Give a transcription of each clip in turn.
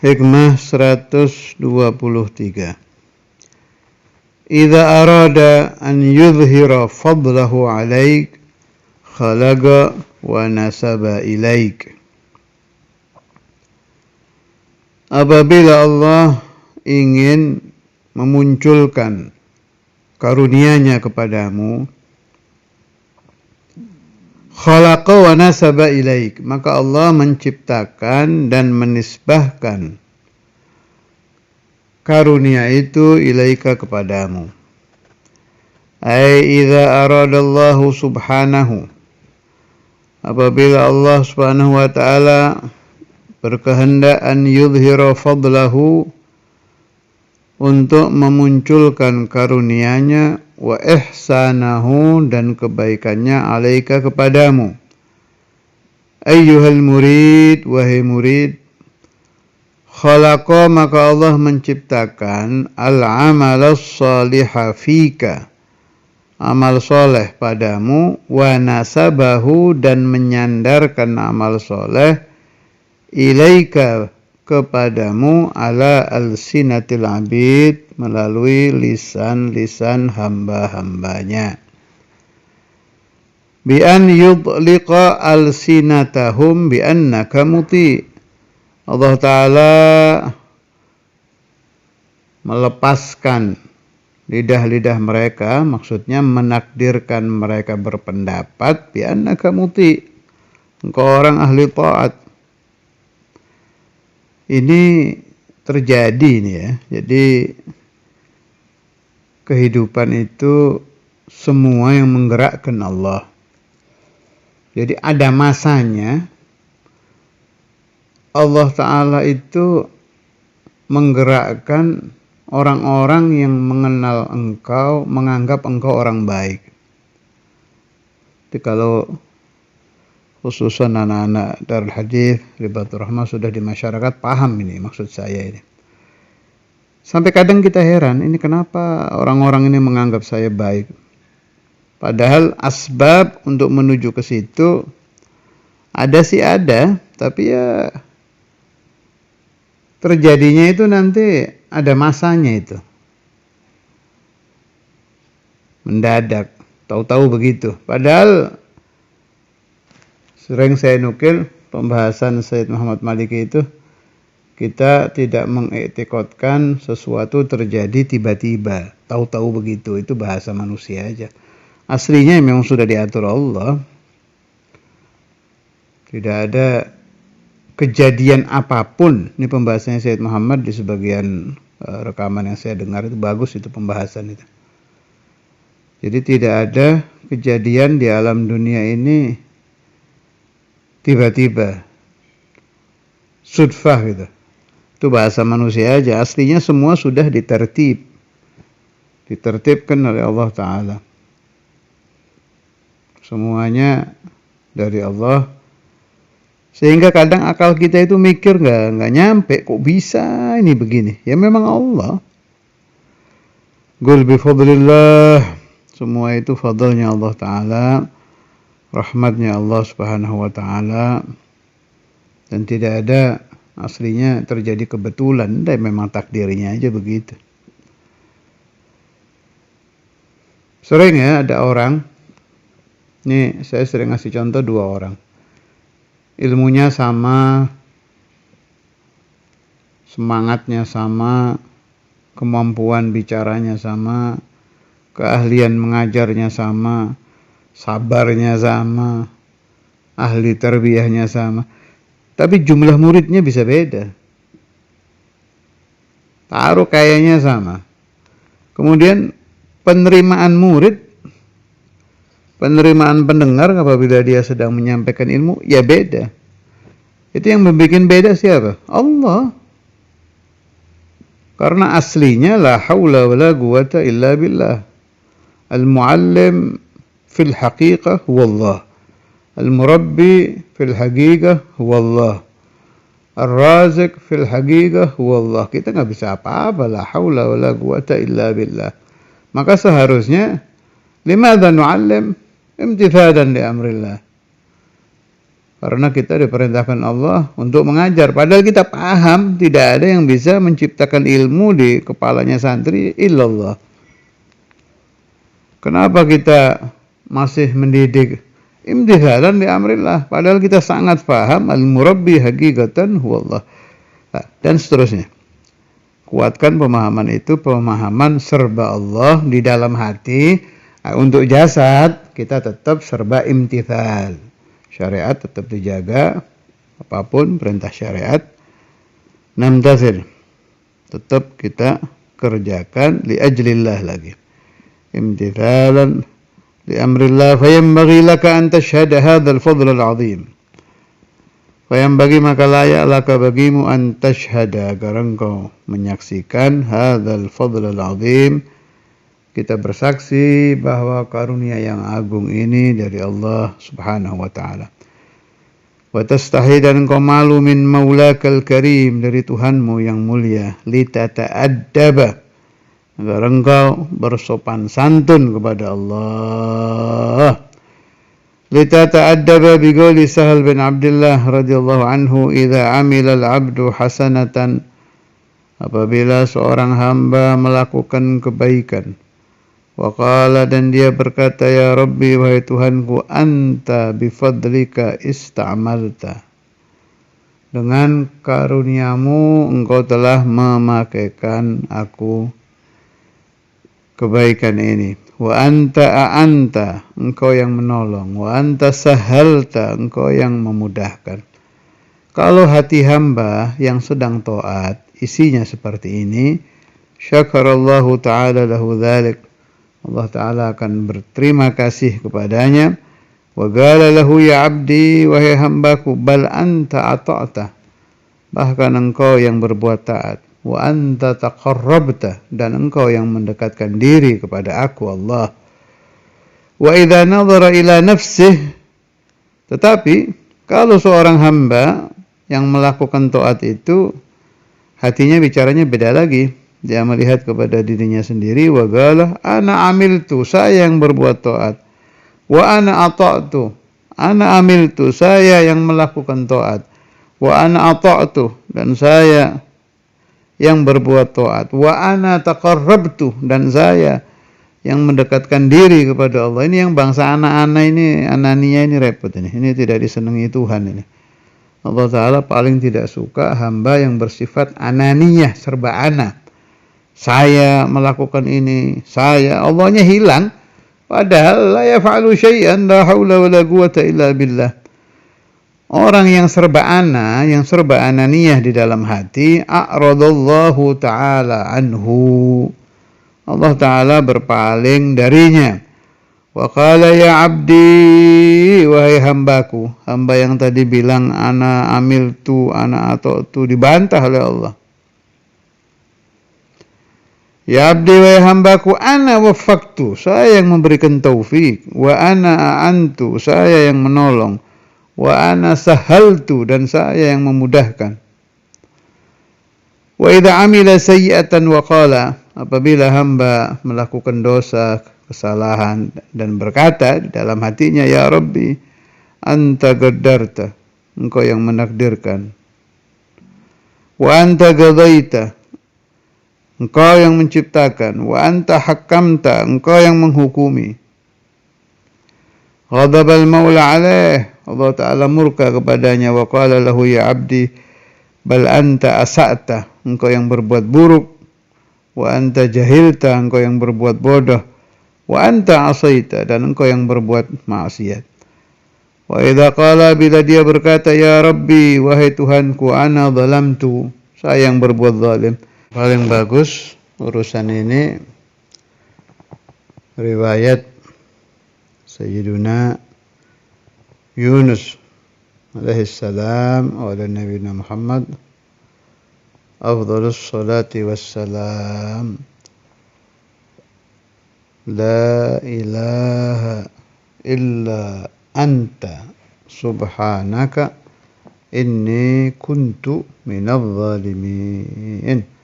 Hikmah 123. Idza arada an yudhhira fadlahu 'alaik khalaqa wa nasaba ilaik. Apabila Allah ingin memunculkan karunia-Nya kepadamu, khalaqa wa nasaba ilaik, maka Allah menciptakan dan menisbahkan karunia itu ilaika kepadamu. Ai idza aradallahu subhanahu, apabila Allah subhanahu wa ta'ala berkehendak an yudhhira fadlahu, untuk memunculkan karunia-Nya, wa ihsanahu, dan kebaikannya, alaika kepadamu. Ayyuhal murid, wahai murid, khalaqa, maka Allah menciptakan al-amalas salihah fika, amal soleh padamu, wa nasabahu, dan menyandarkan amal soleh, ilaika, kepadamu, ala alsinatil abid, melalui lisan-lisan hamba-hambanya. Bi an yudliqa alsinatahum bi annaka muti. Allah Ta'ala melepaskan lidah-lidah mereka, maksudnya menakdirkan mereka berpendapat bi annaka muti, engkau orang ahli taat. Ini terjadi nih ya. Jadi kehidupan itu semua yang menggerakkan Allah. Jadi ada masanya Allah Ta'ala itu menggerakkan orang-orang yang mengenal engkau, menganggap engkau orang baik. Jadi kalau khususan anak-anak Darul Hadis, Ribatul Rahmah sudah di masyarakat paham ini maksud saya ini. Sampai kadang kita heran, ini kenapa orang-orang ini menganggap saya baik. Padahal asbab untuk menuju ke situ ada sih ada, tapi ya terjadinya itu nanti ada masanya itu. Mendadak, tahu-tahu begitu. Padahal sering saya nukil pembahasan Sayyid Muhammad Maliki itu, kita tidak mengiktikadkan sesuatu terjadi tiba-tiba, tahu-tahu begitu, itu bahasa manusia aja. Aslinya memang sudah diatur Allah. Tidak ada kejadian apapun. Ini pembahasannya Sayyid Muhammad di sebagian rekaman yang saya dengar, itu bagus itu pembahasan itu. Jadi tidak ada kejadian di alam dunia ini tiba-tiba, sudfah gitu. Itu bahasa manusia aja. Aslinya semua sudah ditertibkan oleh Allah Ta'ala. Semuanya dari Allah. Sehingga kadang akal kita itu mikir nggak nyampe, kok bisa ini begini. Ya memang Allah. Qul bi fadlillah. Semua itu fadlnya Allah Ta'ala, rahmatnya Allah Subhanahu wa Ta'ala, dan tidak ada aslinya terjadi kebetulan, dan memang takdirnya aja begitu. Sering ya ada orang, nih saya sering ngasih contoh 2 orang, ilmunya sama, semangatnya sama, kemampuan bicaranya sama, keahlian mengajarnya sama, sabarnya sama, ahli tarbiyahnya sama, tapi jumlah muridnya bisa beda. Taruh kayaknya sama. Kemudian penerimaan murid, penerimaan pendengar apabila dia sedang menyampaikan ilmu, ya beda. Itu yang membuat beda siapa? Allah. Karena aslinya la haula wala quwata illa billah. Al-muallim fil haqiqah huwa Allah. Al-murabbi fil haqiqah huwa Allah. Ar-raziq fil haqiqah huwa Allah. Kita enggak bisa apa-apa, la haula wala quwata illa billah. Maka seharusnya limadha nu'allim imtithalan li amrillah. Karena kita diperintahkan Allah untuk mengajar. Padahal kita paham tidak ada yang bisa menciptakan ilmu di kepalanya santri illallah. Kenapa kita masih mendidik imtithalan li amrillah? Padahal kita sangat paham al-murabbi hakikatan huwallah. Nah, dan seterusnya. Kuatkan pemahaman itu, pemahaman serba Allah di dalam hati. Untuk jasad kita tetap serba imtithal. Syariat tetap dijaga, apapun perintah syariat. Namtathil, tetap kita kerjakan li ajlillah lagi. Imtithalan li amrillah fayanbaghi laka an tashhada hadzal fadl al-'azim. Fayanbaghi maka layak laka bagimu an tashhada agar engkau menyaksikan hadzal fadl al-'azim. Kita bersaksi bahwa karunia yang agung ini dari Allah Subhanahu wa taala. Wa tastahi dan engkau malu min maulakal karim dari Tuhanmu yang mulia, litata'addaba agar engkau bersopan santun kepada Allah. Litata'addaba biqauli Sahal bin Abdullah radhiyallahu anhu, idza amila al-'abdu hasanatan, apabila seorang hamba melakukan kebaikan, waqala dan dia berkata, ya Rabbi, wahai Tuhanku, anta bifadlika ista'malta, dengan karuniamu engkau telah memakaikan aku kebaikan ini. Wa anta a'anta, engkau yang menolong. Wa anta sahalta, engkau yang memudahkan. Kalau hati hamba yang sedang taat isinya seperti ini, syakarallahu ta'ala lahu dzalik, Allah Ta'ala akan berterima kasih kepadanya. Wa qala lahu ya abdi, wahai hambaku, bal anta ata'ta, bahkan engkau yang berbuat taat. Wa anta taqarrabta, dan engkau yang mendekatkan diri kepada aku Allah. Wa idza nadhara ila nafsih, tetapi kalau seorang hamba yang melakukan taat itu hatinya bicaranya beda lagi. Dia melihat kepada dirinya sendiri. Wa qala ana amiltu, saya yang berbuat taat. Wa ana ata'tu, ana amiltu, saya yang melakukan taat. Wa ana ata'tu, dan saya yang berbuat taat. Wa ana taqarrabtu, dan saya yang mendekatkan diri kepada Allah. Ini yang bangsa anak-anak ini, anania ini repot ini. Ini tidak disenangi Tuhan ini. Allah Ta'ala paling tidak suka hamba yang bersifat ananiyah, serba ana. Saya melakukan ini, saya, Allahnya hilang. Padahal la yaf'alu syai'an, la haula wa la quwata illa billah. Orang yang serba ana, yang serba ananiyah di dalam hati, a'radallahu ta'ala anhu, Allah Ta'ala berpaling darinya. Wa qala ya abdi, wahai hambaku, hamba yang tadi bilang ana amiltu, ana ata'tu, dibantah oleh Allah. Ya abdi, wahai hambaku, ana waffaqtu, saya yang memberikan taufik. Wa ana a'antu, saya yang menolong. Wa ana sahaltu, dan saya yang memudahkan. Wa idza amila sayyi'atan wa qala, apabila hamba melakukan dosa, kesalahan, dan berkata di dalam hatinya, ya Rabbi, anta qaddarta, engkau yang menakdirkan. Wa anta qadaita, engkau yang menciptakan. Wa anta hakamta, engkau yang menghukumi. Ghadabal maula alaih, Allah Ta'ala murka kepadanya. Wa qala lahu ya abdi, bal anta asa'ta, engkau yang berbuat buruk. Wa anta jahilta, engkau yang berbuat bodoh. Wa anta asaita, dan engkau yang berbuat maksiat. Wa idza qala, bila dia berkata, ya Rabbi, wahai Tuhanku, ana zalamtu, saya yang berbuat zalim. Paling bagus urusan ini riwayat Sayyiduna Yunus alaihi salam wa ala nabiyina Muhammad afdhalus salati wassalam. La ilaha illa anta subhanaka inni kuntu minadh dhalimin.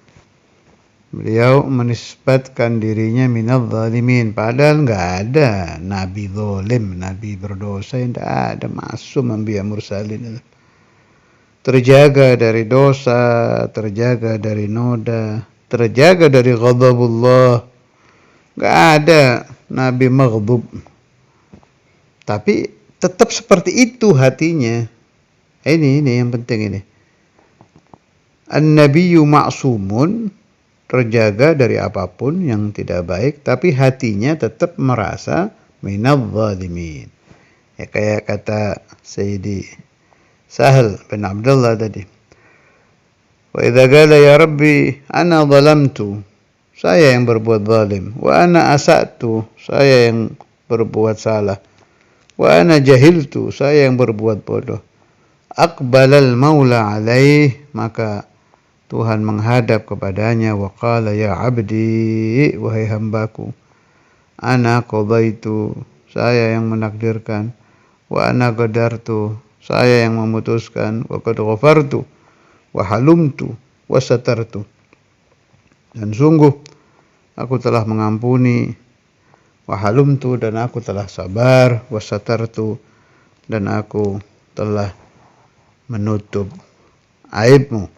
Beliau menisbatkan dirinya minadz zalimin, padahal nggak ada nabi zalim, nabi berdosa, yang tidak ada, masum anbiya mursalin. Terjaga dari dosa, terjaga dari noda, terjaga dari ghadabullah. Nggak ada nabi maghdub. Tapi tetap seperti itu hatinya. Ini yang penting ini. An-nabiyyu ma'sumun, terjaga dari apapun yang tidak baik, tapi hatinya tetap merasa minadz zalimin. Ya kayak kata Sayyidi Sahal bin Abdullah tadi. Wa idza qala ya rabbi ana zalamtu, saya yang berbuat zalim, wa ana asa'tu, saya yang berbuat salah, wa ana jahiltu, saya yang berbuat bodoh. Aqbalal maula alaih, maka Tuhan menghadap kepadanya, wa qala ya abdi, wahai hambaku, ana qadaitu, saya yang menakdirkan, wa ana qadartu, saya yang memutuskan, wa qad ghafartu, wa halumtu, wa satartu, dan sungguh aku telah mengampuni, wa halumtu, dan aku telah sabar, wa satartu, dan aku telah menutup aibmu.